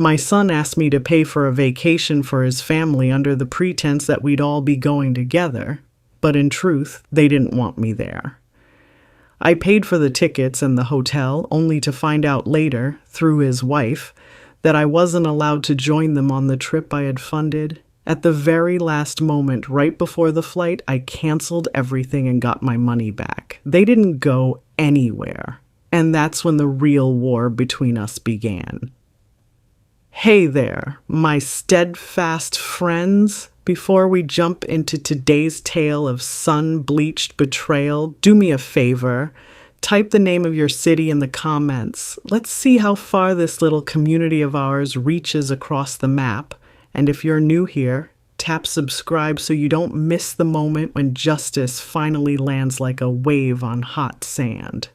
My son asked me to pay for a vacation for his family under the pretense that we'd all be going together, but in truth, they didn't want me there. I paid for the tickets and the hotel, only to find out later, through his wife, that I wasn't allowed to join them on the trip I had funded. At the very last moment, right before the flight, I canceled everything and got my money back. They didn't go anywhere, and that's when the real war between us began. Hey there, my steadfast friends. Before we jump into today's tale of sun-bleached betrayal, do me a favor. Type the name of your city in the comments. Let's see how far this little community of ours reaches across the map. And if you're new here, tap subscribe so you don't miss the moment when justice finally lands like a wave on hot sand.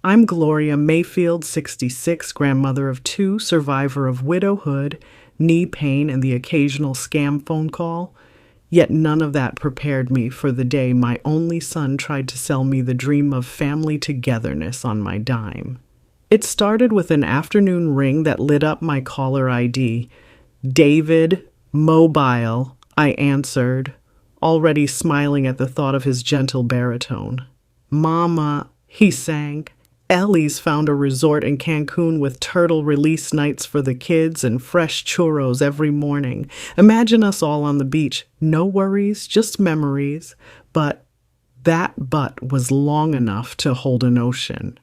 I'm Gloria Mayfield, 66, grandmother of 2, survivor of widowhood, knee pain, and the occasional scam phone call. Yet none of that prepared me for the day my only son tried to sell me the dream of family togetherness on my dime. It started with an afternoon ring that lit up my caller ID. David, mobile, I answered, already smiling at the thought of his gentle baritone. Mama, he sang. Ellie's found a resort in Cancun with turtle release nights for the kids and fresh churros every morning. Imagine us all on the beach. No worries, just memories. But that butt was long enough to hold an ocean.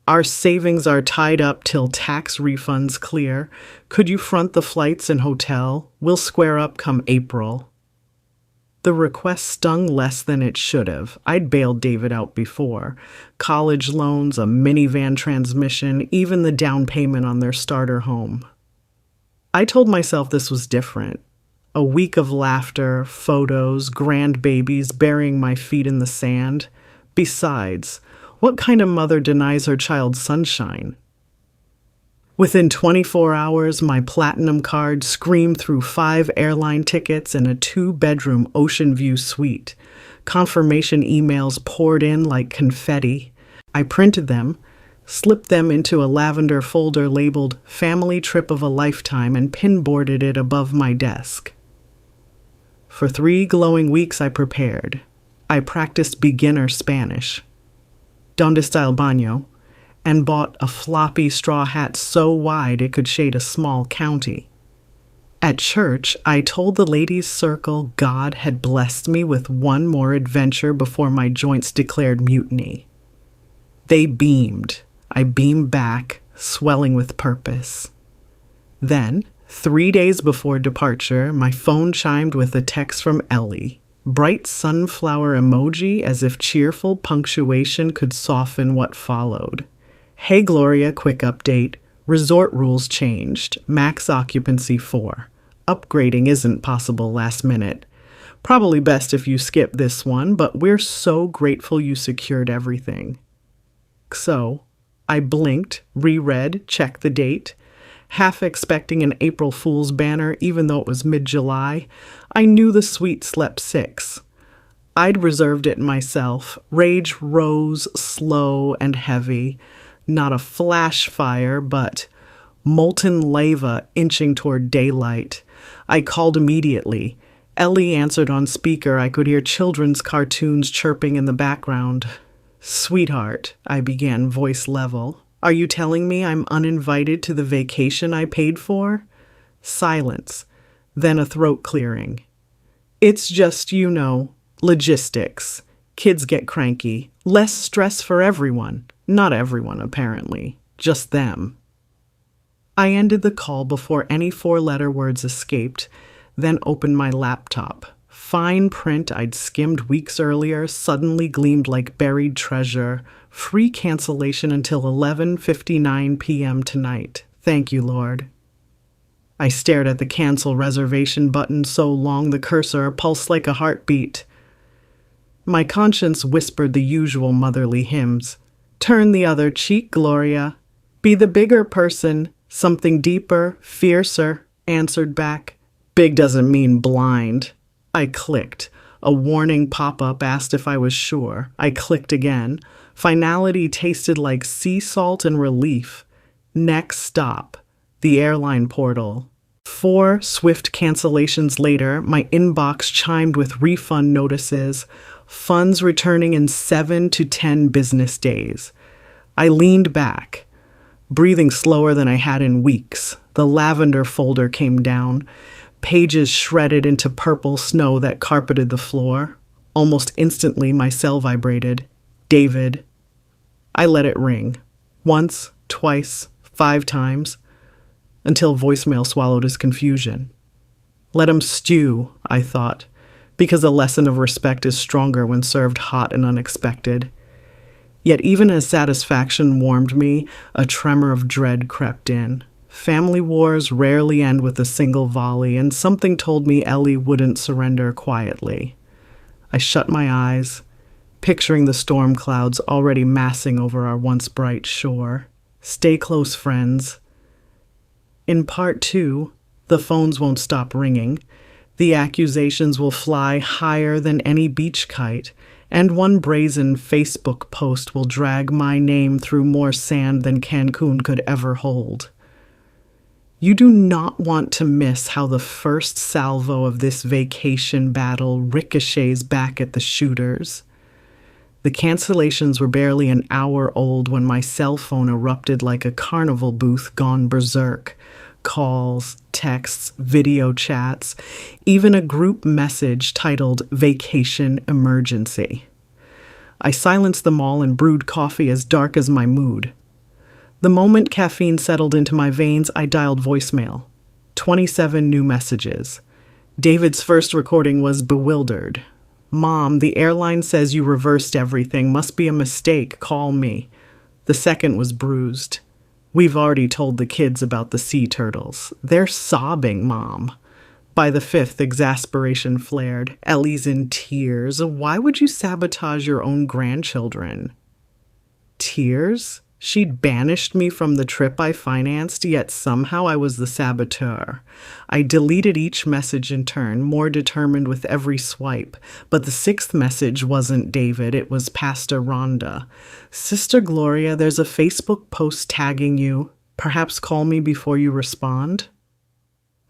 Our savings are tied up till tax refunds clear. Could you front the flights and hotel? We'll square up come April. The request stung less than it should have. I'd bailed David out before. College loans, a minivan transmission, even the down payment on their starter home. I told myself this was different. A week of laughter, photos, grandbabies burying my feet in the sand. Besides, what kind of mother denies her child sunshine? Within 24 hours, my platinum card screamed through 5 airline tickets and a 2-bedroom ocean view suite. Confirmation emails poured in like confetti. I printed them, slipped them into a lavender folder labeled Family Trip of a Lifetime, and pinboarded it above my desk. For 3 glowing weeks I prepared. I practiced beginner Spanish. Donde está el baño? And bought a floppy straw hat so wide it could shade a small county. At church, I told the ladies' circle God had blessed me with one more adventure before my joints declared mutiny. They beamed. I beamed back, swelling with purpose. Then, 3 days before departure, my phone chimed with a text from Ellie. Bright sunflower emoji as if cheerful punctuation could soften what followed. Hey Gloria, quick update. Resort rules changed. Max occupancy 4. Upgrading isn't possible last minute. Probably best if you skip this one, but we're so grateful you secured everything. So, I blinked, reread, checked the date. Half expecting an April Fool's banner even though it was mid-July, I knew the suite slept 6. I'd reserved it myself. Rage rose slow and heavy. Not a flash fire, but molten lava inching toward daylight. I called immediately. Ellie answered on speaker. I could hear children's cartoons chirping in the background. Sweetheart, I began, voice level. Are you telling me I'm uninvited to the vacation I paid for? Silence, then a throat clearing. It's just, logistics. Kids get cranky. Less stress for everyone. Not everyone, apparently. Just them. I ended the call before any 4-letter words escaped, then opened my laptop. Fine print I'd skimmed weeks earlier suddenly gleamed like buried treasure. Free cancellation until 11:59 p.m. tonight. Thank you, Lord. I stared at the cancel reservation button so long the cursor pulsed like a heartbeat. My conscience whispered the usual motherly hymns. Turn the other cheek, Gloria. Be the bigger person. Something deeper, fiercer, answered back. Big doesn't mean blind. I clicked. A warning pop-up asked if I was sure. I clicked again. Finality tasted like sea salt and relief. Next stop. The airline portal. 4 swift cancellations later, my inbox chimed with refund notices, funds returning in 7 to 10 business days. I leaned back, breathing slower than I had in weeks. The lavender folder came down, pages shredded into purple snow that carpeted the floor. Almost instantly, my cell vibrated. David. I let it ring. Once, twice, 5 times, until voicemail swallowed his confusion. Let him stew, I thought, because a lesson of respect is stronger when served hot and unexpected. Yet even as satisfaction warmed me, a tremor of dread crept in. Family wars rarely end with a single volley, and something told me Ellie wouldn't surrender quietly. I shut my eyes, picturing the storm clouds already massing over our once bright shore. Stay close, friends. In part 2, the phones won't stop ringing. The accusations will fly higher than any beach kite, and one brazen Facebook post will drag my name through more sand than Cancun could ever hold. You do not want to miss how the first salvo of this vacation battle ricochets back at the shooters. The cancellations were barely an hour old when my cell phone erupted like a carnival booth gone berserk. Calls, texts, video chats, even a group message titled Vacation Emergency. I silenced them all and brewed coffee as dark as my mood. The moment caffeine settled into my veins, I dialed voicemail. 27 new messages. David's first recording was bewildered. Mom, the airline says you reversed everything. Must be a mistake. Call me. The second was bruised. We've already told the kids about the sea turtles. They're sobbing, Mom. By the 5th, exasperation flared. Ellie's in tears. Why would you sabotage your own grandchildren? Tears? She'd banished me from the trip I financed, yet somehow I was the saboteur. I deleted each message in turn, more determined with every swipe. But the 6th message wasn't David, it was Pastor Rhonda. Sister Gloria, there's a Facebook post tagging you. Perhaps call me before you respond?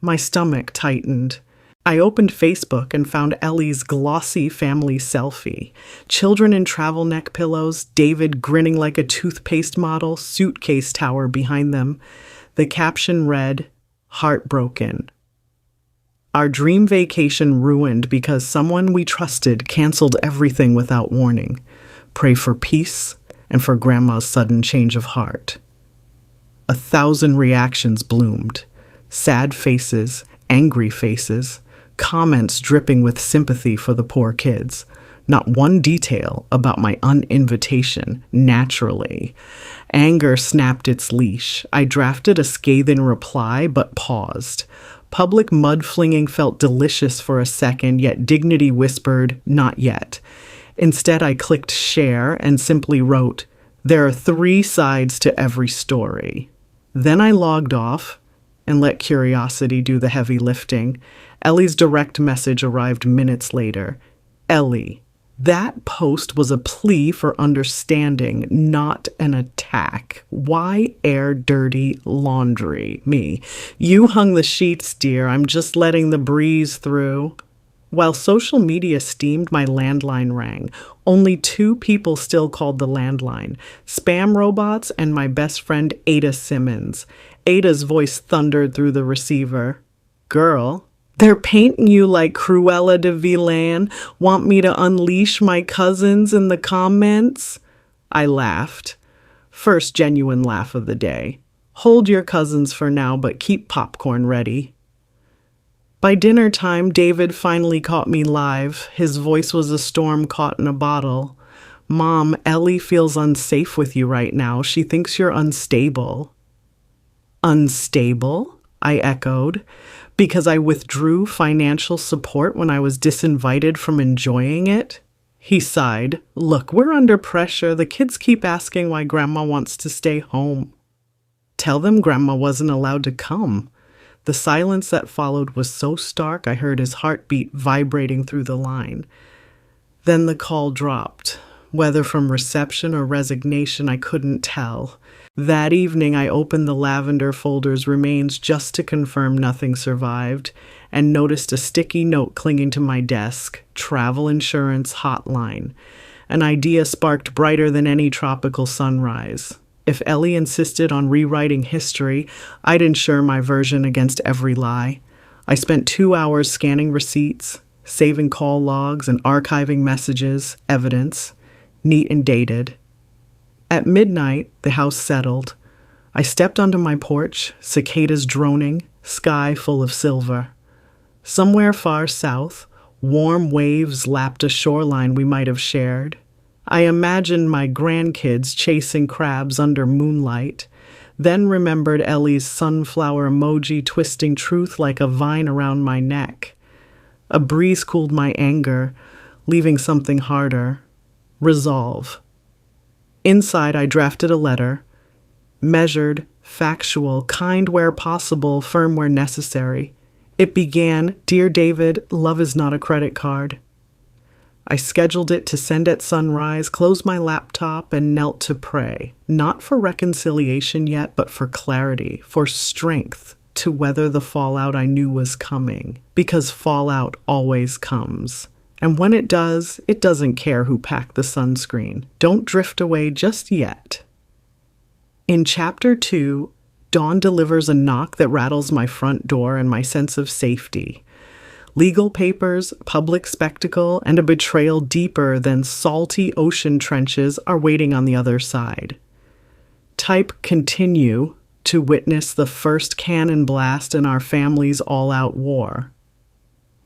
My stomach tightened. I opened Facebook and found Ellie's glossy family selfie. Children in travel neck pillows, David grinning like a toothpaste model, suitcase tower behind them. The caption read, "Heartbroken. Our dream vacation ruined because someone we trusted canceled everything without warning. Pray for peace and for Grandma's sudden change of heart." 1,000 reactions bloomed. Sad faces, angry faces, comments dripping with sympathy for the poor kids. Not one detail about my uninvitation, naturally. Anger snapped its leash. I drafted a scathing reply, but paused. Public mudflinging felt delicious for a second, yet dignity whispered, not yet. Instead, I clicked share and simply wrote, "There are 3 sides to every story." Then I logged off and let curiosity do the heavy lifting. Ellie's direct message arrived minutes later. Ellie, that post was a plea for understanding, not an attack. Why air dirty laundry? Me. You hung the sheets, dear. I'm just letting the breeze through. While social media steamed, my landline rang. Only 2 people still called the landline. Spam robots and my best friend Ada Simmons. Ada's voice thundered through the receiver. Girl, they're painting you like Cruella de Vil. Want me to unleash my cousins in the comments? I laughed. First genuine laugh of the day. Hold your cousins for now, but keep popcorn ready. By dinner time, David finally caught me live. His voice was a storm caught in a bottle. Mom, Ellie feels unsafe with you right now. She thinks you're unstable. Unstable? I echoed. Because I withdrew financial support when I was disinvited from enjoying it? He sighed. Look, we're under pressure. The kids keep asking why Grandma wants to stay home. Tell them Grandma wasn't allowed to come. The silence that followed was so stark I heard his heartbeat vibrating through the line. Then the call dropped. Whether from reception or resignation, I couldn't tell. That evening, I opened the lavender folder's remains just to confirm nothing survived, and noticed a sticky note clinging to my desk: travel insurance hotline. An idea sparked brighter than any tropical sunrise. If Ellie insisted on rewriting history, I'd insure my version against every lie. I spent 2 hours scanning receipts, saving call logs, and archiving messages, evidence, neat and dated. At midnight, the house settled. I stepped onto my porch, cicadas droning, sky full of silver. Somewhere far south, warm waves lapped a shoreline we might have shared. I imagined my grandkids chasing crabs under moonlight, then remembered Ellie's sunflower emoji twisting truth like a vine around my neck. A breeze cooled my anger, leaving something harder: resolve. Inside, I drafted a letter: measured, factual, kind where possible, firm where necessary. It began, "Dear David, love is not a credit card." I scheduled it to send at sunrise, closed my laptop, and knelt to pray, not for reconciliation yet, but for clarity, for strength to weather the fallout I knew was coming, because fallout always comes. And when it does, it doesn't care who packed the sunscreen. Don't drift away just yet. In Chapter 2, Dawn delivers a knock that rattles my front door and my sense of safety. Legal papers, public spectacle, and a betrayal deeper than salty ocean trenches are waiting on the other side. Type continue to witness the first cannon blast in our family's all-out war.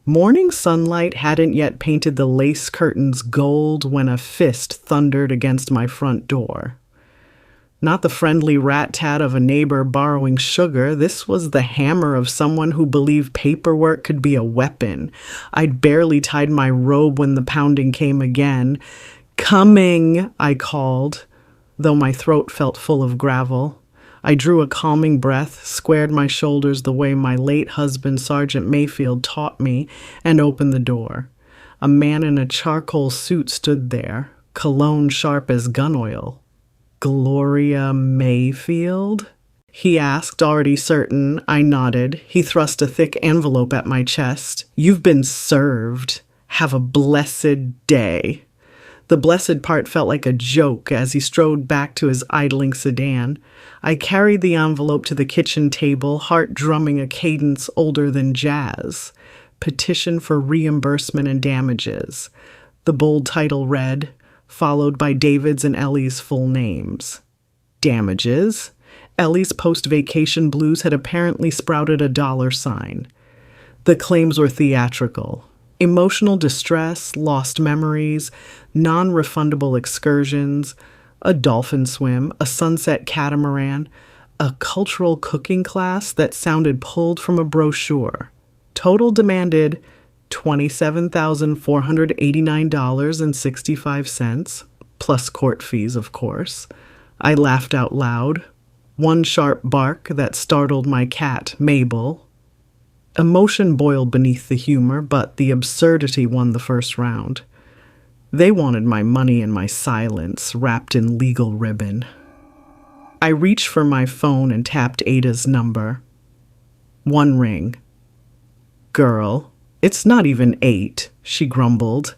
Morning sunlight hadn't yet painted the lace curtains gold when a fist thundered against my front door. Not the friendly rat-tat of a neighbor borrowing sugar. This was the hammer of someone who believed paperwork could be a weapon. I'd barely tied my robe when the pounding came again. "Coming," I called, though my throat felt full of gravel. I drew a calming breath, squared my shoulders the way my late husband, Sergeant Mayfield, taught me, and opened the door. A man in a charcoal suit stood there, cologne sharp as gun oil. "Gloria Mayfield?" he asked, already certain. I nodded. He thrust a thick envelope at my chest. "You've been served. Have a blessed day." The blessed part felt like a joke as he strode back to his idling sedan. I carried the envelope to the kitchen table, heart drumming a cadence older than jazz. Petition for reimbursement and damages. The bold title read, followed by David's and Ellie's full names. Damages? Ellie's post-vacation blues had apparently sprouted a $sign. The claims were theatrical. Emotional distress, lost memories, non-refundable excursions, a dolphin swim, a sunset catamaran, a cultural cooking class that sounded pulled from a brochure. Total demanded $27,489.65, plus court fees, of course. I laughed out loud. One sharp bark that startled my cat, Mabel. Emotion boiled beneath the humor, but the absurdity won the first round. They wanted my money and my silence, wrapped in legal ribbon. I reached for my phone and tapped Ada's number. One ring. "Girl, it's not even 8, she grumbled.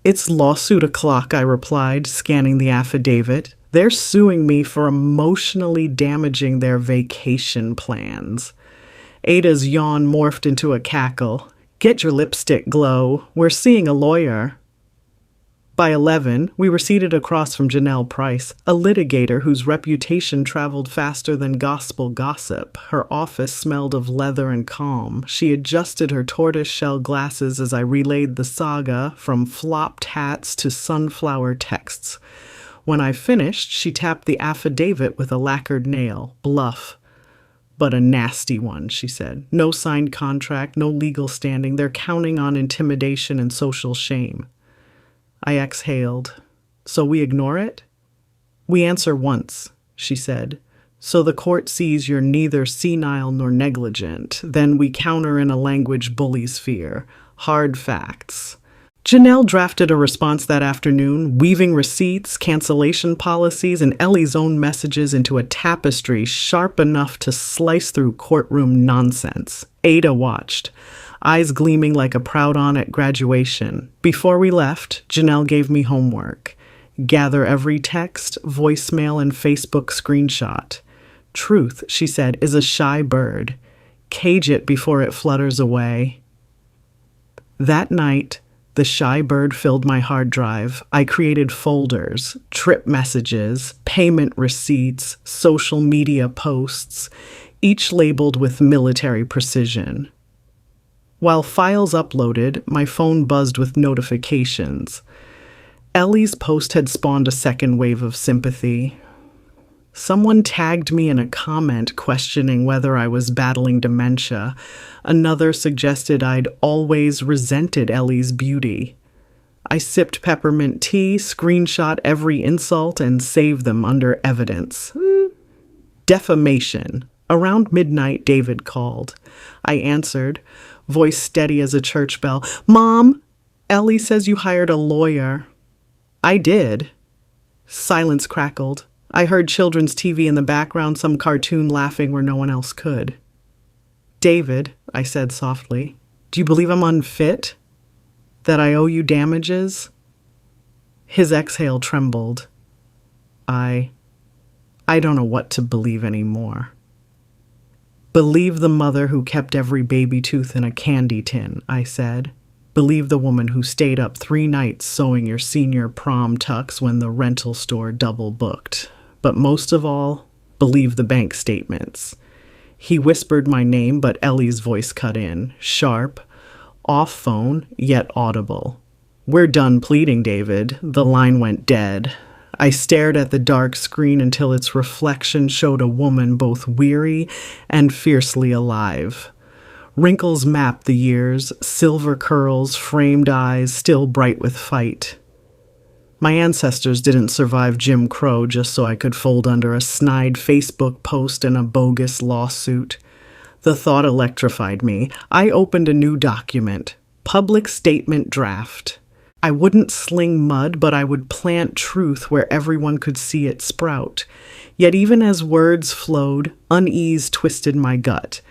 "It's lawsuit o'clock," I replied, scanning the affidavit. "They're suing me for emotionally damaging their vacation plans." Ada's yawn morphed into a cackle. "Get your lipstick glow. We're seeing a lawyer." By 11, we were seated across from Janelle Price, a litigator whose reputation traveled faster than gospel gossip. Her office smelled of leather and calm. She adjusted her tortoise-shell glasses as I relayed the saga, from flopped hats to sunflower texts. When I finished, she tapped the affidavit with a lacquered nail. "Bluff. But a nasty one," she said. "No signed contract, no legal standing. They're counting on intimidation and social shame." I exhaled. "So we ignore it?" "We answer once," she said. "So the court sees you're neither senile nor negligent. Then we counter in a language bullies fear. Hard facts. Janelle drafted a response that afternoon, weaving receipts, cancellation policies, and Ellie's own messages into a tapestry sharp enough to slice through courtroom nonsense. Ada watched, eyes gleaming like a proud aunt at graduation. Before we left, Janelle gave me homework. Gather every text, voicemail, and Facebook screenshot. Truth, she said, is a shy bird. Cage it before it flutters away. That night, the shy bird filled my hard drive. I created folders, trip messages, payment receipts, social media posts, each labeled with military precision. While files uploaded, my phone buzzed with notifications. Ellie's post had spawned a second wave of sympathy. Someone tagged me in a comment questioning whether I was battling dementia. Another suggested I'd always resented Ellie's beauty. I sipped peppermint tea, screenshot every insult, and saved them under evidence. Defamation. Around midnight, David called. I answered, voice steady as a church bell. Mom, Ellie says you hired a lawyer. I did. Silence crackled. I heard children's TV in the background, some cartoon laughing where no one else could. David, I said softly, do you believe I'm unfit? That I owe you damages? His exhale trembled. I don't know what to believe anymore. Believe the mother who kept every baby tooth in a candy tin, I said. Believe the woman who stayed up 3 nights sewing your senior prom tux when the rental store double booked. But most of all, believe the bank statements. He whispered my name, but Ellie's voice cut in, sharp, off phone, yet audible. We're done pleading, David. The line went dead. I stared at the dark screen until its reflection showed a woman both weary and fiercely alive. Wrinkles mapped the years, silver curls, framed eyes, still bright with fight. My ancestors didn't survive Jim Crow just so I could fold under a snide Facebook post and a bogus lawsuit. The thought electrified me. I opened a new document, public statement draft. I wouldn't sling mud, but I would plant truth where everyone could see it sprout. Yet even as words flowed, unease twisted my gut.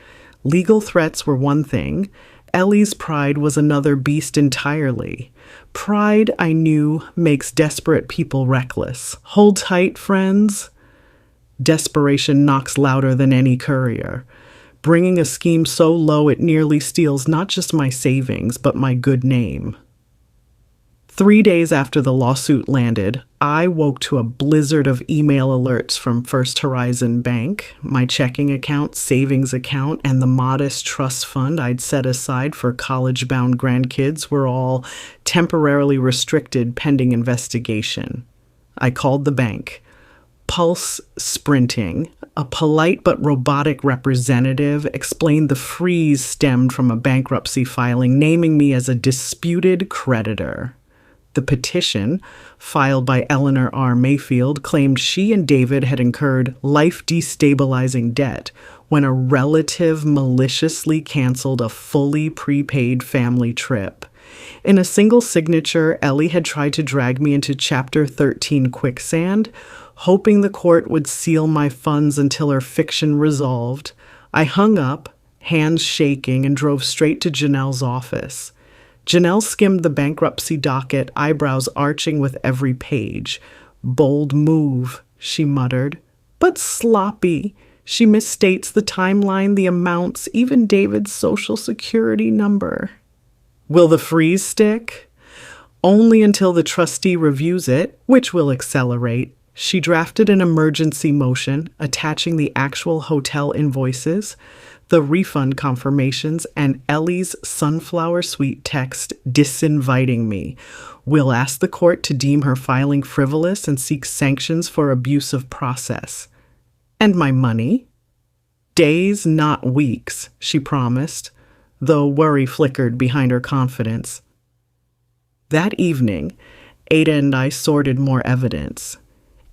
Legal threats were one thing. Ellie's pride was another beast entirely. Pride, I knew, makes desperate people reckless. Hold tight, friends. Desperation knocks louder than any courier, bringing a scheme so low it nearly steals not just my savings, but my good name. 3 days after the lawsuit landed, I woke to a blizzard of email alerts from First Horizon Bank. My checking account, savings account, and the modest trust fund I'd set aside for college-bound grandkids were all temporarily restricted pending investigation. I called the bank. Pulse sprinting, a polite but robotic representative explained the freeze stemmed from a bankruptcy filing naming me as a disputed creditor. The petition, filed by Eleanor R. Mayfield, claimed she and David had incurred life-destabilizing debt when a relative maliciously canceled a fully prepaid family trip. In a single signature, Ellie had tried to drag me into Chapter 13 quicksand, hoping the court would seal my funds until her fiction resolved. I hung up, hands shaking, and drove straight to Janelle's office. Janelle skimmed the bankruptcy docket, eyebrows arching with every page. Bold move, she muttered. But sloppy. She misstates the timeline, the amounts, even David's social security number. Will the freeze stick? Only until the trustee reviews it, which will accelerate. She drafted an emergency motion, attaching the actual hotel invoices, the refund confirmations, and Ellie's sunflower sweet text disinviting me. We'll ask the court to deem her filing frivolous and seek sanctions for abuse of process. And my money? Days, not weeks, she promised, though worry flickered behind her confidence. That evening, Ada and I sorted more evidence.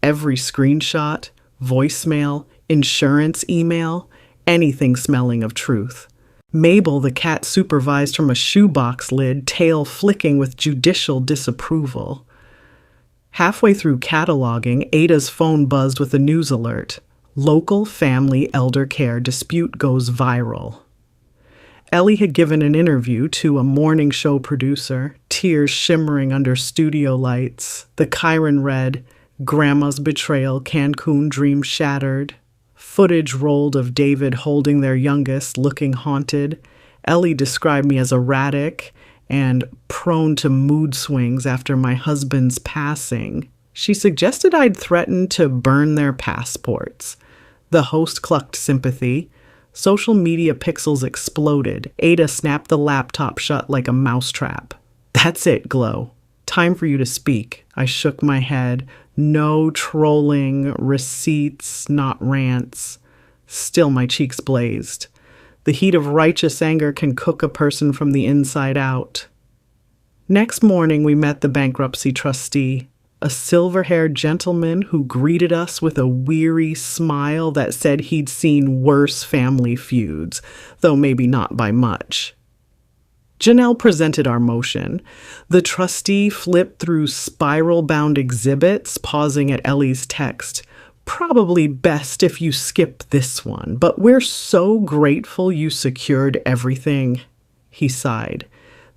Every screenshot, voicemail, insurance email, anything smelling of truth. Mabel, the cat, supervised from a shoebox lid, tail flicking with judicial disapproval. Halfway through cataloging, Ada's phone buzzed with a news alert. Local family elder care dispute goes viral. Ellie had given an interview to a morning show producer, tears shimmering under studio lights. The Chiron read, "Grandma's betrayal, Cancun dream shattered." Footage rolled of David holding their youngest, looking haunted. Ellie described me as erratic and prone to mood swings after my husband's passing. She suggested I'd threaten to burn their passports. The host clucked sympathy. Social media pixels exploded. Ada snapped the laptop shut like a mousetrap. "That's it, Glow. Time for you to speak." I shook my head. No trolling, receipts, not rants. Still my cheeks blazed. The heat of righteous anger can cook a person from the inside out. Next morning, we met the bankruptcy trustee, a silver-haired gentleman who greeted us with a weary smile that said he'd seen worse family feuds, though maybe not by much. Janelle presented our motion. The trustee flipped through spiral-bound exhibits, pausing at Ellie's text. "Probably best if you skip this one, but we're so grateful you secured everything," he sighed.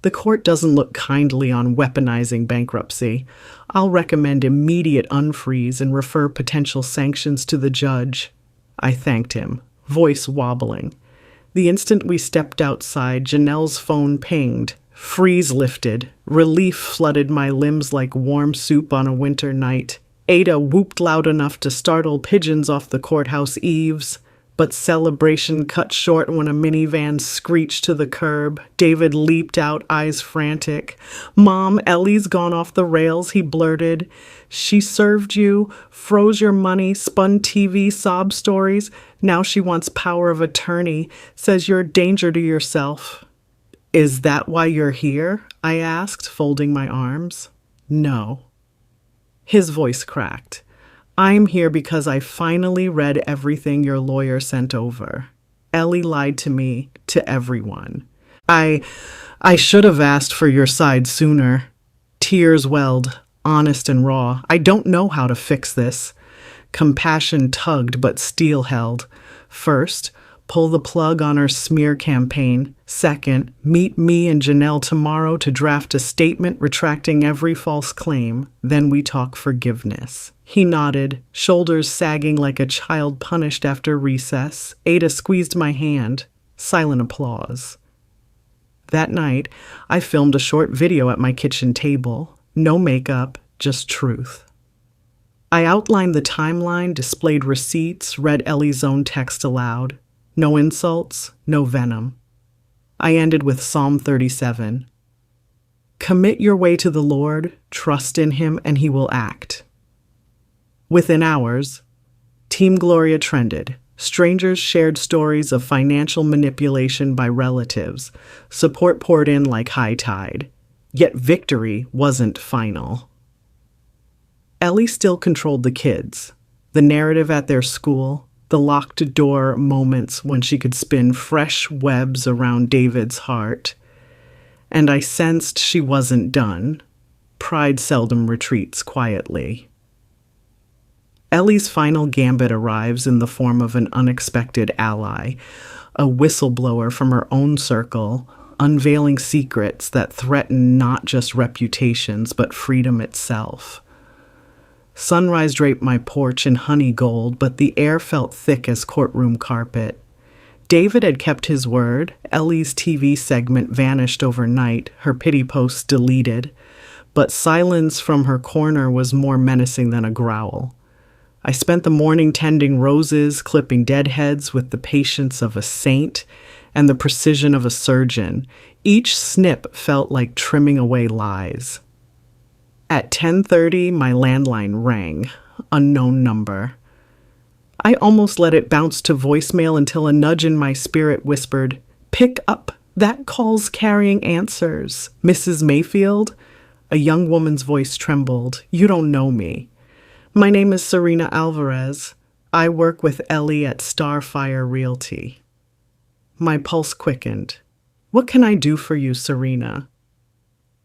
"The court doesn't look kindly on weaponizing bankruptcy. I'll recommend immediate unfreeze and refer potential sanctions to the judge." I thanked him, voice wobbling. The instant we stepped outside, Janelle's phone pinged. Freeze lifted. Relief flooded my limbs like warm soup on a winter night. Ada whooped loud enough to startle pigeons off the courthouse eaves, but celebration cut short when a minivan screeched to the curb. David leaped out, eyes frantic. "Mom, Ellie's gone off the rails," he blurted. "She served you, froze your money, spun TV sob stories. Now she wants power of attorney, says you're a danger to yourself." "Is that why you're here?" I asked, folding my arms. "No." His voice cracked. "I'm here because I finally read everything your lawyer sent over. Ellie lied to me, to everyone. I should have asked for your side sooner." Tears welled, honest and raw. "I don't know how to fix this." Compassion tugged, but steel held. First, pull the plug on her smear campaign. Second, meet me and Janelle tomorrow to draft a statement retracting every false claim. Then we talk forgiveness. He nodded, shoulders sagging like a child punished after recess. Ada squeezed my hand. Silent applause. That night, I filmed a short video at my kitchen table. No makeup, just truth. I outlined the timeline, displayed receipts, read Ellie's own text aloud. No insults, no venom. I ended with Psalm 37. "Commit your way to the Lord, trust in him, and he will act." Within hours, Team Gloria trended. Strangers shared stories of financial manipulation by relatives. Support poured in like high tide. Yet victory wasn't final. Ellie still controlled the kids, the narrative at their school, the locked door moments when she could spin fresh webs around David's heart. And I sensed she wasn't done. Pride seldom retreats quietly. Ellie's final gambit arrives in the form of an unexpected ally, a whistleblower from her own circle, unveiling secrets that threaten not just reputations but freedom itself. Sunrise draped my porch in honey gold, but the air felt thick as courtroom carpet. David had kept his word. Ellie's TV segment vanished overnight, her pity posts deleted, but silence from her corner was more menacing than a growl. I spent the morning tending roses, clipping dead heads with the patience of a saint and the precision of a surgeon. Each snip felt like trimming away lies. At 10:30, my landline rang. Unknown number. I almost let it bounce to voicemail until a nudge in my spirit whispered, "Pick up. That call's carrying answers." "Mrs. Mayfield?" A young woman's voice trembled. "You don't know me." "My name is Serena Alvarez. I work with Ellie at Starfire Realty." My pulse quickened. What can I do for you, Serena?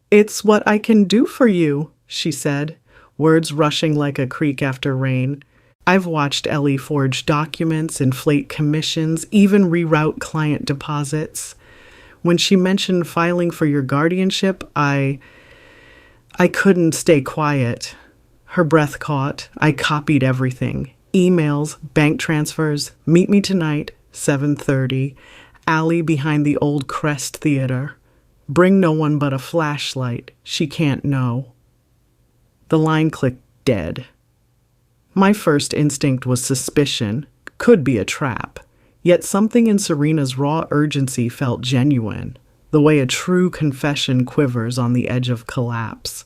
It's what I can do for you, she said, words rushing like a creek after rain. I've watched Ellie forge documents, inflate commissions, even reroute client deposits. When she mentioned filing for your guardianship, I couldn't stay quiet. Her breath caught. I copied everything. Emails, bank transfers, meet me tonight, 7:30, alley behind the old Crest Theater. Bring no one but a flashlight. She can't know. The line clicked dead. My first instinct was suspicion. Could be a trap. Yet something in Serena's raw urgency felt genuine, the way a true confession quivers on the edge of collapse.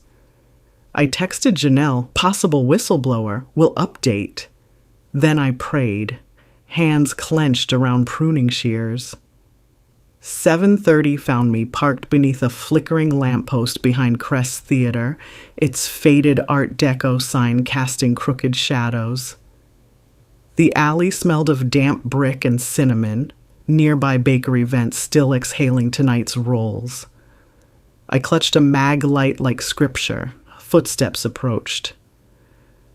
I texted Janelle, possible whistleblower, will update. Then I prayed, hands clenched around pruning shears. 7:30 found me parked beneath a flickering lamppost behind Crest Theater, its faded Art Deco sign casting crooked shadows. The alley smelled of damp brick and cinnamon, nearby bakery vents still exhaling tonight's rolls. I clutched a mag light like scripture. Footsteps approached.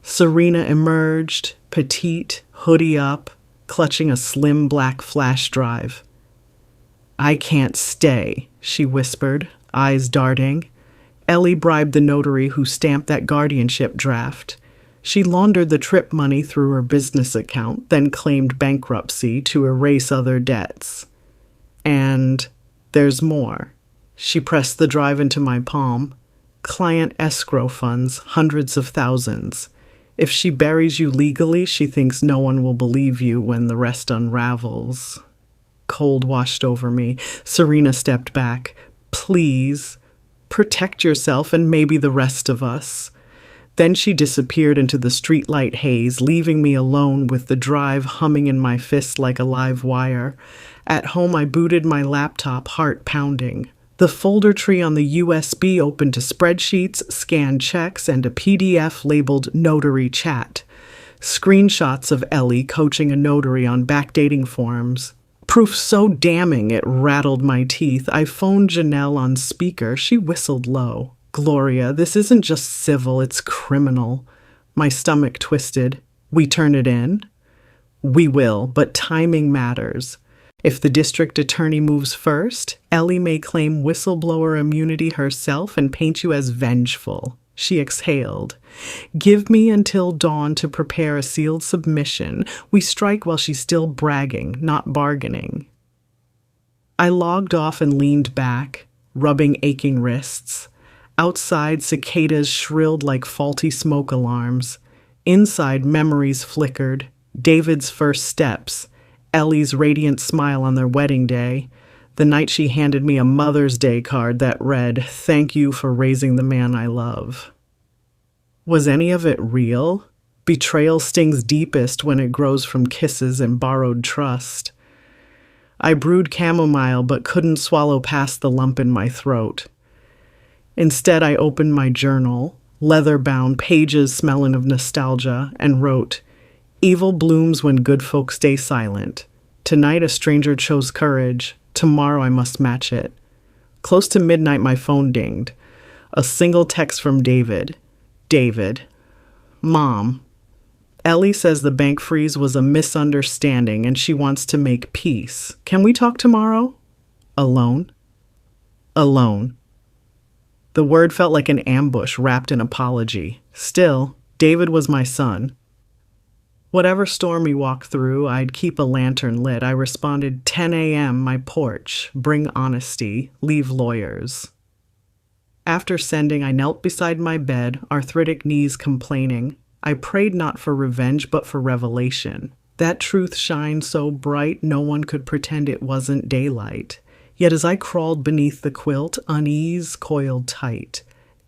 Serena emerged, petite, hoodie up, clutching a slim black flash drive. I can't stay, she whispered, eyes darting. Ellie bribed the notary who stamped that guardianship draft. She laundered the trip money through her business account, then claimed bankruptcy to erase other debts. And there's more. She pressed the drive into my palm. Client escrow funds, hundreds of thousands. If she buries you legally, she thinks no one will believe you when the rest unravels. Cold washed over me. Serena stepped back. Please, protect yourself and maybe the rest of us. Then she disappeared into the streetlight haze, leaving me alone with the drive humming in my fist like a live wire. At home, I booted my laptop, heart pounding. The folder tree on the USB opened to spreadsheets, scanned checks, and a PDF labeled Notary Chat. Screenshots of Ellie coaching a notary on backdating forms. Proof so damning it rattled my teeth. I phoned Janelle on speaker. She whistled low. Gloria, this isn't just civil, it's criminal. My stomach twisted. We turn it in? We will, but timing matters. If the district attorney moves first, Ellie may claim whistleblower immunity herself and paint you as vengeful. She exhaled. Give me until dawn to prepare a sealed submission. We strike while she's still bragging, not bargaining. I logged off and leaned back, rubbing aching wrists. Outside, cicadas shrilled like faulty smoke alarms. Inside, memories flickered. David's first steps. Ellie's radiant smile on their wedding day. The night she handed me a Mother's Day card that read, "Thank you for raising the man I love." Was any of it real? Betrayal stings deepest when it grows from kisses and borrowed trust. I brewed chamomile but couldn't swallow past the lump in my throat. Instead, I opened my journal, leather-bound, pages smelling of nostalgia, and wrote, "Evil blooms when good folk stay silent. Tonight a stranger chose courage. Tomorrow I must match it." Close to midnight, my phone dinged. A single text from David. David. Mom. Ellie says the bank freeze was a misunderstanding and she wants to make peace. Can we talk tomorrow? Alone? Alone. The word felt like an ambush wrapped in apology. Still, David was my son. Whatever storm we walked through, I'd keep a lantern lit. I responded, 10 a.m., my porch. Bring honesty. Leave lawyers. After sending, I knelt beside my bed, arthritic knees complaining. I prayed not for revenge, but for revelation. That truth shined so bright, no one could pretend it wasn't daylight. Yet as I crawled beneath the quilt, unease coiled tight.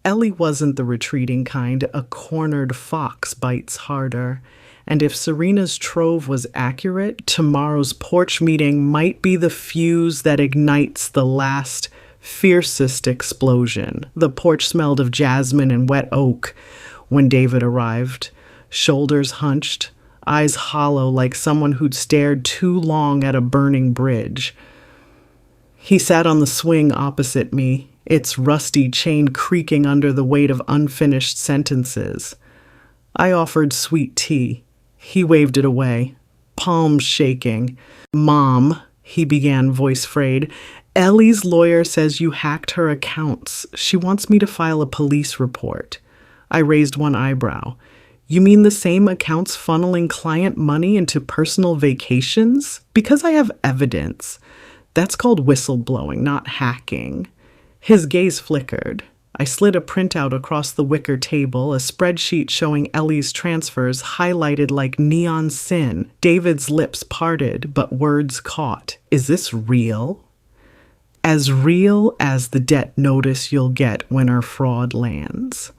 Ellie wasn't the retreating kind. A cornered fox bites harder. And if Serena's trove was accurate, tomorrow's porch meeting might be the fuse that ignites the last, fiercest explosion. The porch smelled of jasmine and wet oak when David arrived, shoulders hunched, eyes hollow like someone who'd stared too long at a burning bridge. He sat on the swing opposite me, its rusty chain creaking under the weight of unfinished sentences. I offered sweet tea. He waved it away, palms shaking. "Mom," he began, voice frayed, "Ellie's lawyer says you hacked her accounts. She wants me to file a police report." I raised one eyebrow. "You mean the same accounts funneling client money into personal vacations? Because I have evidence. That's called whistleblowing, not hacking." His gaze flickered. I slid a printout across the wicker table, a spreadsheet showing Ellie's transfers highlighted like neon sin. David's lips parted, but words caught. "Is this real?" "As real as the debt notice you'll get when her fraud lands."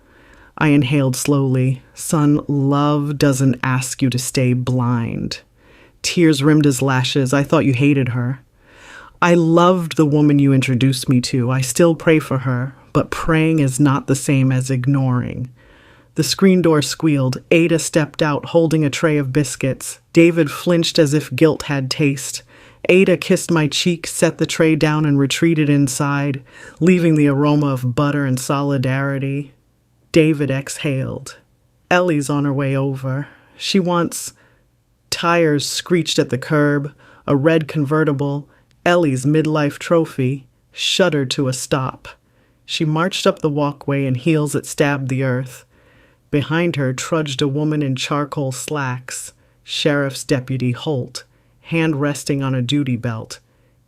I inhaled slowly. "Son, love doesn't ask you to stay blind." Tears rimmed his lashes. "I thought you hated her." "I loved the woman you introduced me to. I still pray for her, but praying is not the same as ignoring." The screen door squealed. Ada stepped out, holding a tray of biscuits. David flinched as if guilt had taste. Ada kissed my cheek, set the tray down, and retreated inside, leaving the aroma of butter and solidarity. David exhaled. "Ellie's on her way over. She wants—" Tires screeched at the curb. A red convertible, Ellie's midlife trophy, shuddered to a stop. She marched up the walkway in heels that stabbed the earth. Behind her trudged a woman in charcoal slacks, Sheriff's Deputy Holt, hand resting on a duty belt.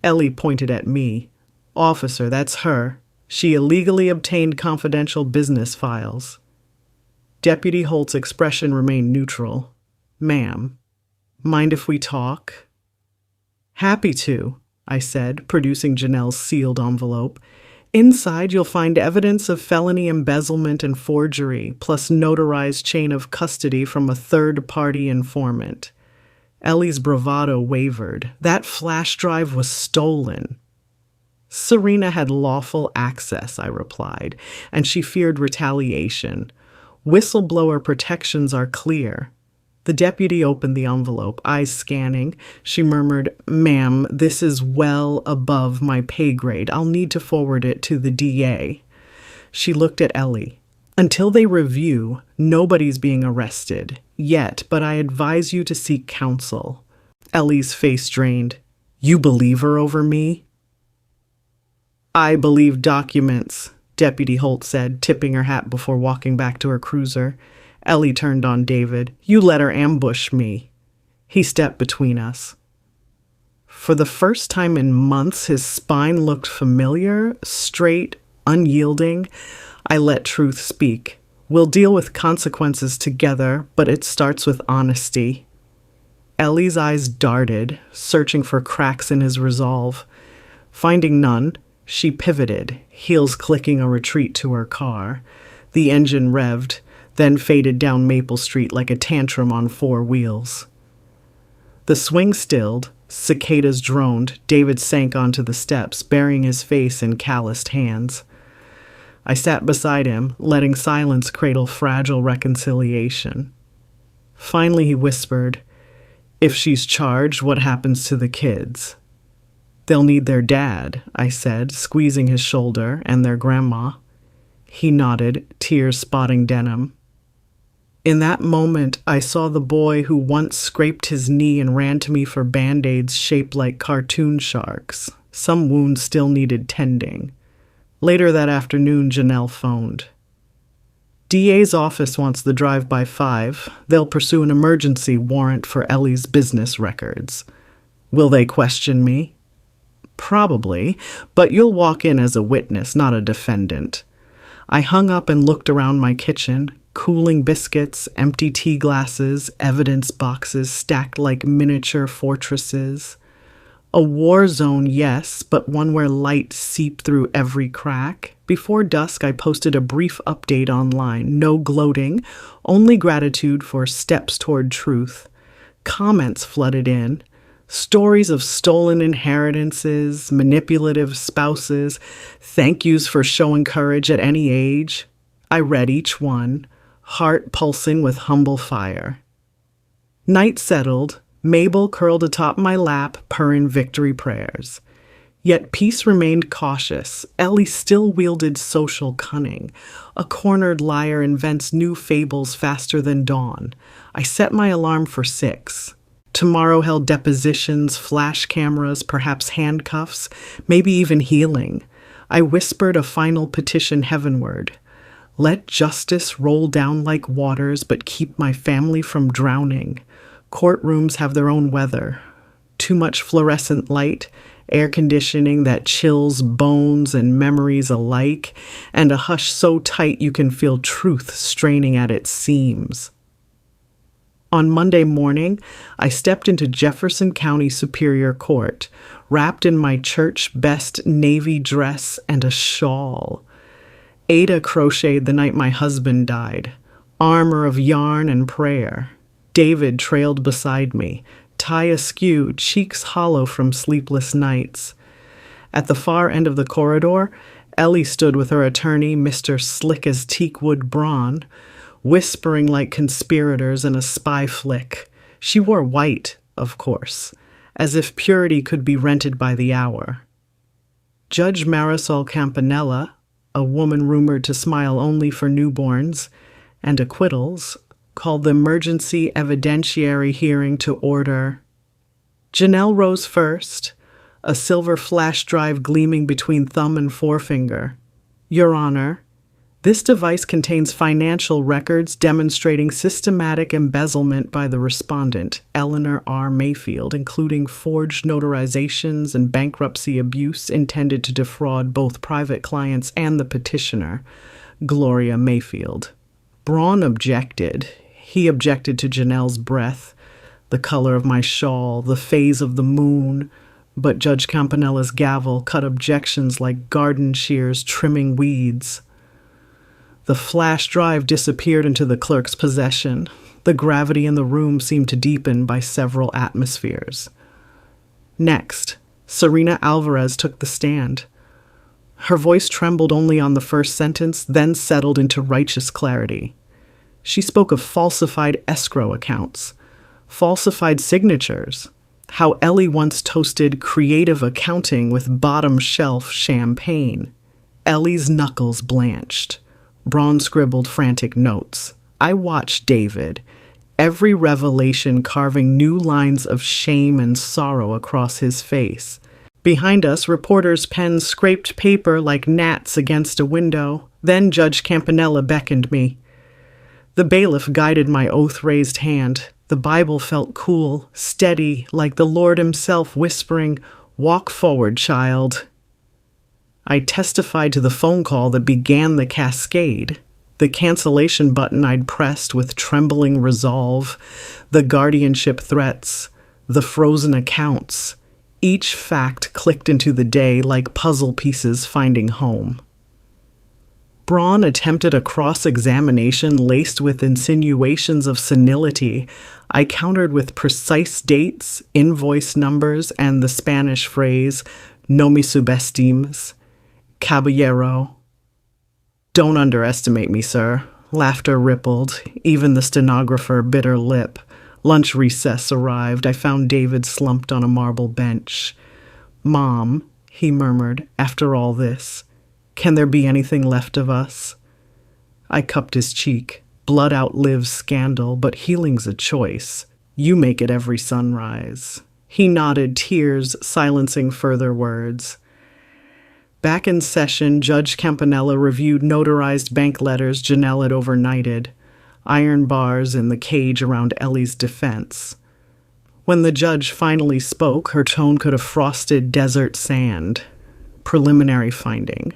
Ellie pointed at me. "Officer, that's her. She illegally obtained confidential business files." Deputy Holt's expression remained neutral. "Ma'am, mind if we talk?" "Happy to," I said, producing Janelle's sealed envelope. "Inside you'll find evidence of felony embezzlement and forgery, plus notarized chain of custody from a third-party informant." Ellie's bravado wavered. "That flash drive was stolen." "Serena had lawful access," I replied, "and she feared retaliation. Whistleblower protections are clear." The deputy opened the envelope, eyes scanning. She murmured, "Ma'am, this is well above my pay grade. I'll need to forward it to the DA." She looked at Ellie. "Until they review, nobody's being arrested yet, but I advise you to seek counsel." Ellie's face drained. "You believe her over me?" "I believe documents," Deputy Holt said, tipping her hat before walking back to her cruiser. Ellie turned on David. "You let her ambush me." He stepped between us. For the first time in months, his spine looked familiar, straight, unyielding. I let truth speak. "We'll deal with consequences together, but it starts with honesty." Ellie's eyes darted, searching for cracks in his resolve. Finding none, she pivoted, heels clicking a retreat to her car. The engine revved, then faded down Maple Street like a tantrum on four wheels. The swing stilled, cicadas droned, David sank onto the steps, burying his face in calloused hands. I sat beside him, letting silence cradle fragile reconciliation. Finally he whispered, "If she's charged, what happens to the kids?" "They'll need their dad," I said, squeezing his shoulder, "and their grandma." He nodded, tears spotting denim. In that moment, I saw the boy who once scraped his knee and ran to me for Band-Aids shaped like cartoon sharks. Some wounds still needed tending. Later that afternoon, Janelle phoned. "DA's office wants the drive by 5. They'll pursue an emergency warrant for Ellie's business records." "Will they question me?" "Probably, but you'll walk in as a witness, not a defendant." I hung up and looked around my kitchen. Cooling biscuits, empty tea glasses, evidence boxes stacked like miniature fortresses. A war zone, yes, but one where light seeped through every crack. Before dusk, I posted a brief update online. No gloating, only gratitude for steps toward truth. Comments flooded in. Stories of stolen inheritances, manipulative spouses, thank yous for showing courage at any age. I read each one, heart pulsing with humble fire. Night settled. Mabel curled atop my lap, purring victory prayers. Yet peace remained cautious. Ellie still wielded social cunning. A cornered liar invents new fables faster than dawn. I set my alarm for 6. Tomorrow held depositions, flash cameras, perhaps handcuffs, maybe even healing. I whispered a final petition heavenward. Let justice roll down like waters, but keep my family from drowning. Courtrooms have their own weather. Too much fluorescent light, air conditioning that chills bones and memories alike, and a hush so tight you can feel truth straining at its seams. On Monday morning, I stepped into Jefferson County Superior Court, wrapped in my church best navy dress and a shawl. Ada crocheted the night my husband died, armor of yarn and prayer. David trailed beside me, tie askew, cheeks hollow from sleepless nights. At the far end of the corridor, Ellie stood with her attorney, Mr. Slick as Teakwood Braun, whispering like conspirators in a spy flick. She wore white, of course, as if purity could be rented by the hour. Judge Marisol Campanella, a woman rumored to smile only for newborns and acquittals, called the emergency evidentiary hearing to order. Janelle rose first, a silver flash drive gleaming between thumb and forefinger. Your Honor, this device contains financial records demonstrating systematic embezzlement by the respondent, Eleanor R. Mayfield, including forged notarizations and bankruptcy abuse intended to defraud both private clients and the petitioner, Gloria Mayfield. Braun objected. He objected to Janelle's breath, the color of my shawl, the phase of the moon, but Judge Campanella's gavel cut objections like garden shears trimming weeds. The flash drive disappeared into the clerk's possession. The gravity in the room seemed to deepen by several atmospheres. Next, Serena Alvarez took the stand. Her voice trembled only on the first sentence, then settled into righteous clarity. She spoke of falsified escrow accounts, falsified signatures, how Ellie once toasted creative accounting with bottom-shelf champagne. Ellie's knuckles blanched. Braun scribbled frantic notes. I watched David, every revelation carving new lines of shame and sorrow across his face. Behind us, reporters' pens scraped paper like gnats against a window. Then Judge Campanella beckoned me. The bailiff guided my oath-raised hand. The Bible felt cool, steady, like the Lord himself whispering, "Walk forward, child." I testified to the phone call that began the cascade, the cancellation button I'd pressed with trembling resolve, the guardianship threats, the frozen accounts. Each fact clicked into the day like puzzle pieces finding home. Braun attempted a cross-examination laced with insinuations of senility. I countered with precise dates, invoice numbers, and the Spanish phrase, "No me subestimes." Caballero. Don't underestimate me, sir. Laughter rippled. Even the stenographer bit her lip. Lunch recess arrived. I found David slumped on a marble bench. Mom, he murmured, after all this, can there be anything left of us? I cupped his cheek. Blood outlives scandal, but healing's a choice. You make it every sunrise. He nodded, tears silencing further words. Back in session, Judge Campanella reviewed notarized bank letters Janelle had overnighted, iron bars in the cage around Ellie's defense. When the judge finally spoke, her tone could have frosted desert sand. Preliminary finding.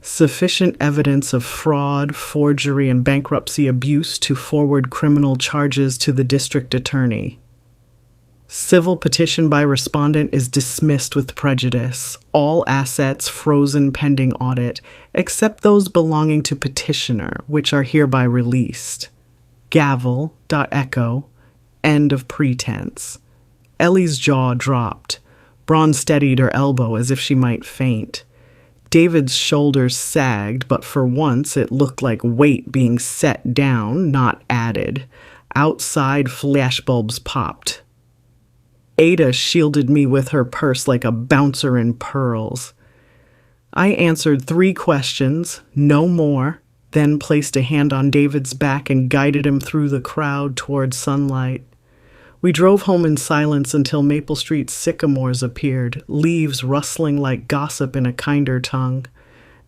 Sufficient evidence of fraud, forgery, and bankruptcy abuse to forward criminal charges to the district attorney. Civil petition by respondent is dismissed with prejudice. All assets frozen pending audit, except those belonging to petitioner, which are hereby released. Gavel.echo. End of pretense. Ellie's jaw dropped. Braun steadied her elbow as if she might faint. David's shoulders sagged, but for once it looked like weight being set down, not added. Outside flashbulbs popped. Ada shielded me with her purse like a bouncer in pearls. I answered 3 questions, no more, then placed a hand on David's back and guided him through the crowd toward sunlight. We drove home in silence until Maple Street's sycamores appeared, leaves rustling like gossip in a kinder tongue.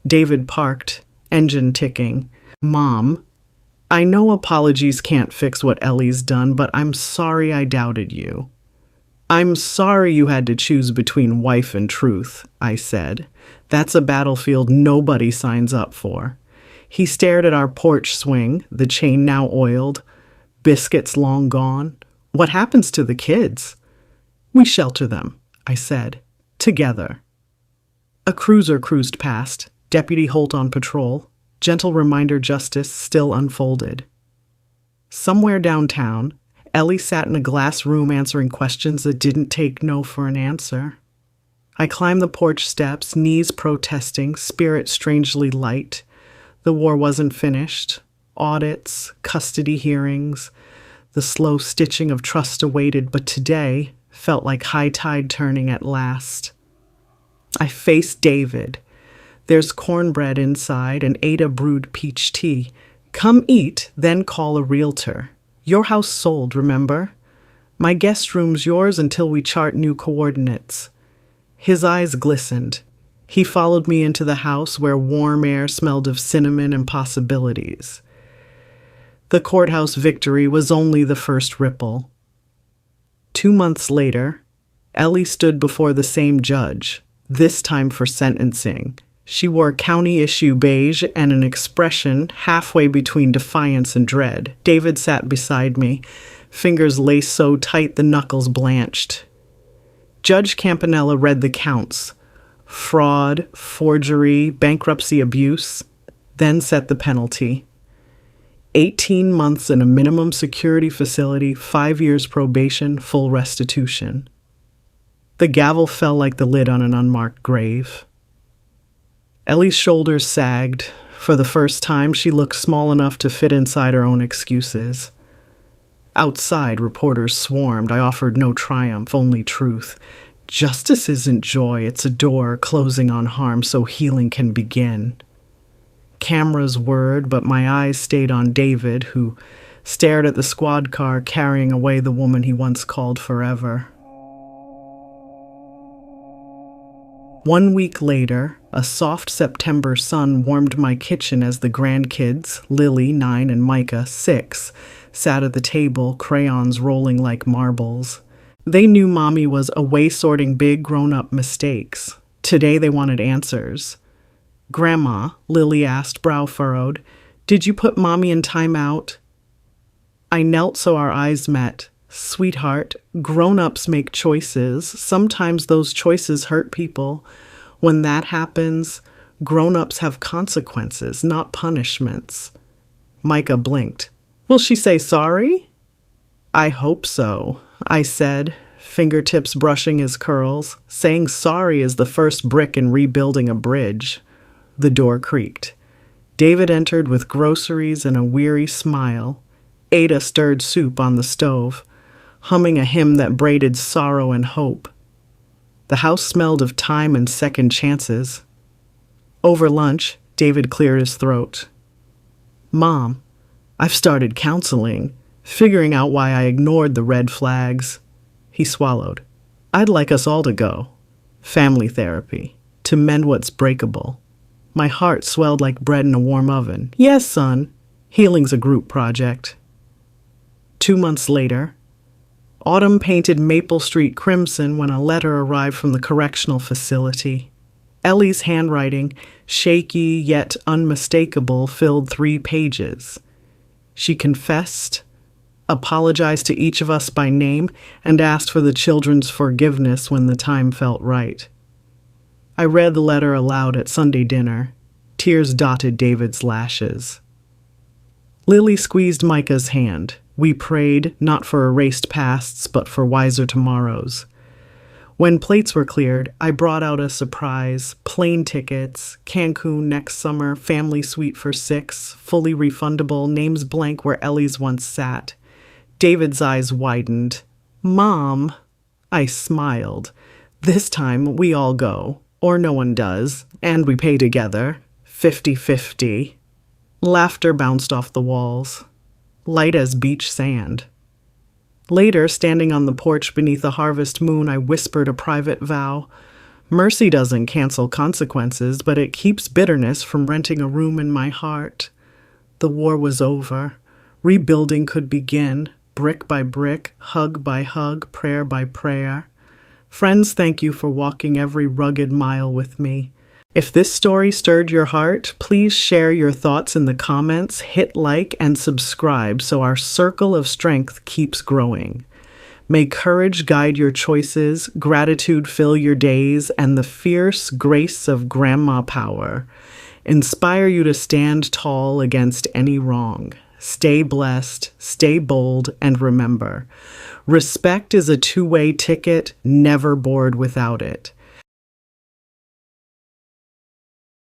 David parked, engine ticking. Mom, I know apologies can't fix what Ellie's done, but I'm sorry I doubted you. I'm sorry you had to choose between wife and truth, I said. That's a battlefield nobody signs up for. He stared at our porch swing, the chain now oiled, biscuits long gone. What happens to the kids? We shelter them, I said, together. A cruiser cruised past, Deputy Holt on patrol, gentle reminder justice still unfolded. Somewhere downtown, Ellie sat in a glass room answering questions that didn't take no for an answer. I climbed the porch steps, knees protesting, spirit strangely light. The war wasn't finished. Audits, custody hearings, the slow stitching of trust awaited, but today felt like high tide turning at last. I faced David. There's cornbread inside and Ada brewed peach tea. Come eat, then call a realtor. Your house sold, remember? My guest room's yours until we chart new coordinates. His eyes glistened. He followed me into the house where warm air smelled of cinnamon and possibilities. The courthouse victory was only the first ripple. 2 months later, Ellie stood before the same judge, this time for sentencing. She wore county-issue beige and an expression halfway between defiance and dread. David sat beside me, fingers laced so tight the knuckles blanched. Judge Campanella read the counts: fraud, forgery, bankruptcy abuse, then set the penalty. 18 months in a minimum security facility, 5 years probation, full restitution. The gavel fell like the lid on an unmarked grave. Ellie's shoulders sagged. For the first time, she looked small enough to fit inside her own excuses. Outside, reporters swarmed. I offered no triumph, only truth. Justice isn't joy, it's a door closing on harm so healing can begin. Cameras whirred, but my eyes stayed on David, who stared at the squad car carrying away the woman he once called forever. 1 week later, a soft September sun warmed my kitchen as the grandkids, Lily, 9, and Micah, 6, sat at the table, crayons rolling like marbles. They knew Mommy was away sorting big grown-up mistakes. Today they wanted answers. Grandma, Lily asked, brow furrowed, did you put Mommy in timeout? I knelt so our eyes met. Sweetheart, grown-ups make choices. Sometimes those choices hurt people. When that happens, grown-ups have consequences, not punishments. Micah blinked. Will she say sorry? I hope so, I said, fingertips brushing his curls. Saying sorry is the first brick in rebuilding a bridge. The door creaked. David entered with groceries and a weary smile. Ada stirred soup on the stove, humming a hymn that braided sorrow and hope. The house smelled of time and second chances. Over lunch, David cleared his throat. Mom, I've started counseling, figuring out why I ignored the red flags. He swallowed. I'd like us all to go. Family therapy, to mend what's breakable. My heart swelled like bread in a warm oven. Yes, son, healing's a group project. 2 months later, autumn painted Maple Street crimson when a letter arrived from the correctional facility. Ellie's handwriting, shaky yet unmistakable, filled 3 pages. She confessed, apologized to each of us by name, and asked for the children's forgiveness when the time felt right. I read the letter aloud at Sunday dinner. Tears dotted David's lashes. Lily squeezed Micah's hand. We prayed, not for erased pasts, but for wiser tomorrows. When plates were cleared, I brought out a surprise. Plane tickets, Cancun next summer, family suite for 6, fully refundable, names blank where Ellie's once sat. David's eyes widened. Mom, I smiled. This time we all go, or no one does, and we pay together, 50-50. Laughter bounced off the walls, light as beach sand. Later, standing on the porch beneath a harvest moon, I whispered a private vow. Mercy doesn't cancel consequences, but it keeps bitterness from renting a room in my heart. The war was over. Rebuilding could begin, brick by brick, hug by hug, prayer by prayer. Friends, thank you for walking every rugged mile with me. If this story stirred your heart, please share your thoughts in the comments, hit like, and subscribe so our circle of strength keeps growing. May courage guide your choices, gratitude fill your days, and the fierce grace of grandma power inspire you to stand tall against any wrong. Stay blessed, stay bold, and remember, respect is a two-way ticket, never bored without it.